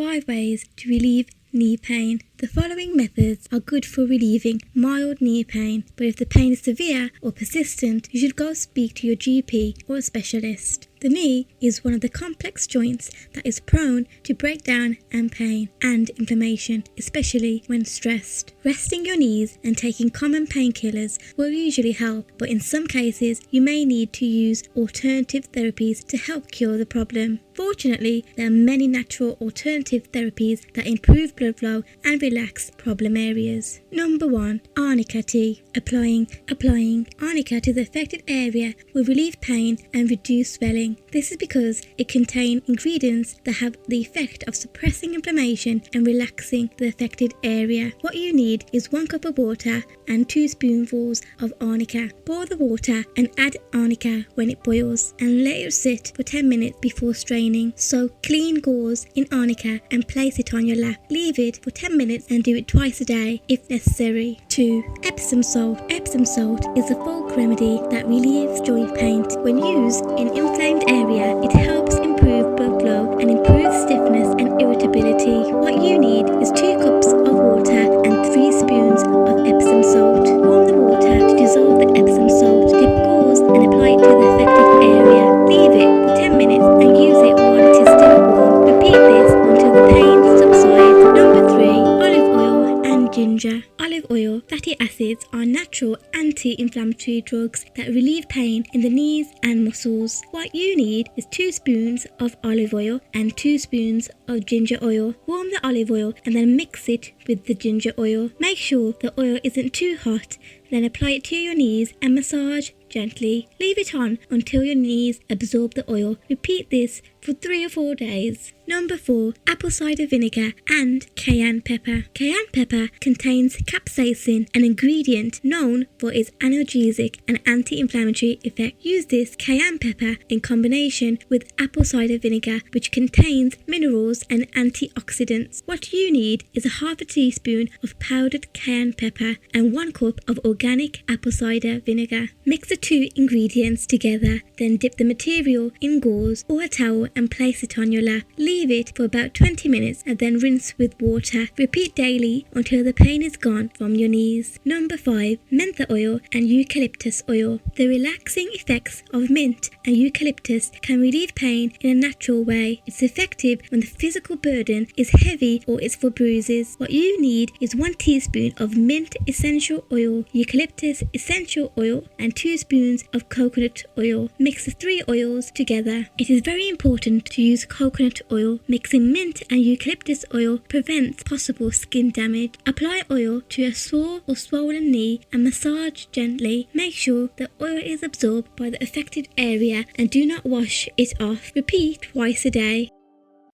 5 ways to relieve knee pain. The following methods are good for relieving mild knee pain, but if the pain is severe or persistent, you should go speak to your GP or a specialist. The knee is one of the complex joints that is prone to breakdown and pain and inflammation, especially when stressed. Resting your knees and taking common painkillers will usually help, but in some cases you may need to use alternative therapies to help cure the problem. Fortunately, there are many natural alternative therapies that improve blood flow and relax problem areas. Number 1. Arnica Tea. Applying Arnica to the affected area will relieve pain and reduce swelling. This is because it contains ingredients that have the effect of suppressing inflammation and relaxing the affected area. What you need is 1 cup of water and 2 spoonfuls of arnica. Boil the water and add arnica when it boils and let it sit for 10 minutes before straining. Soak clean gauze in arnica and place it on your lap. Leave it for 10 minutes and do it twice a day if necessary. 2. Epsom Salt. Epsom salt is a folk remedy that relieves joint pain. When used in inflamed area, it helps improve blood flow and improves stiffness and irritability. What you need is 2 cups of water and 3 spoons of Epsom salt. Warm the water to dissolve the Epsom salt. Dip gauze and apply it to the affected area. Leave it for 10 minutes and use it while it is still warm. Repeat this until the pain subsides. Number 3. Olive oil and ginger. Olive oil, fatty acids are natural anti-inflammatory drugs that relieve pain in the knees and muscles. What you need is 2 spoons of olive oil and 2 spoons of ginger oil. Warm the olive oil and then mix it with the ginger oil. Make sure the oil isn't too hot, then apply it to your knees and massage gently. Leave it on until your knees absorb the oil. Repeat this for 3 or 4 days. Number 4. Apple cider vinegar and cayenne pepper. Cayenne pepper contains capsaicin, an ingredient known for its analgesic and anti-inflammatory effect. Use this cayenne pepper in combination with apple cider vinegar, which contains minerals and antioxidants. What you need is a half a teaspoon of powdered cayenne pepper and 1 cup of organic apple cider vinegar. Mix the 2 ingredients together, then dip the material in gauze or a towel and place it on your lap. Leave it for about 20 minutes and then rinse with water. Repeat daily until the pain is gone from your knees. Number 5. Mentha oil and eucalyptus oil. The relaxing effects of mint and eucalyptus can relieve pain in a natural way. It's effective when the physical burden is heavy or it's for bruises. What you need is 1 teaspoon of mint essential oil, eucalyptus essential oil, and 2 spoons of coconut oil. Mix the 3 oils together. It is very important to use coconut oil. Mixing mint and eucalyptus oil prevents possible skin damage. Apply oil to a sore or swollen knee and massage gently. Make sure the oil is absorbed by the affected area and do not wash it off. Repeat twice a day.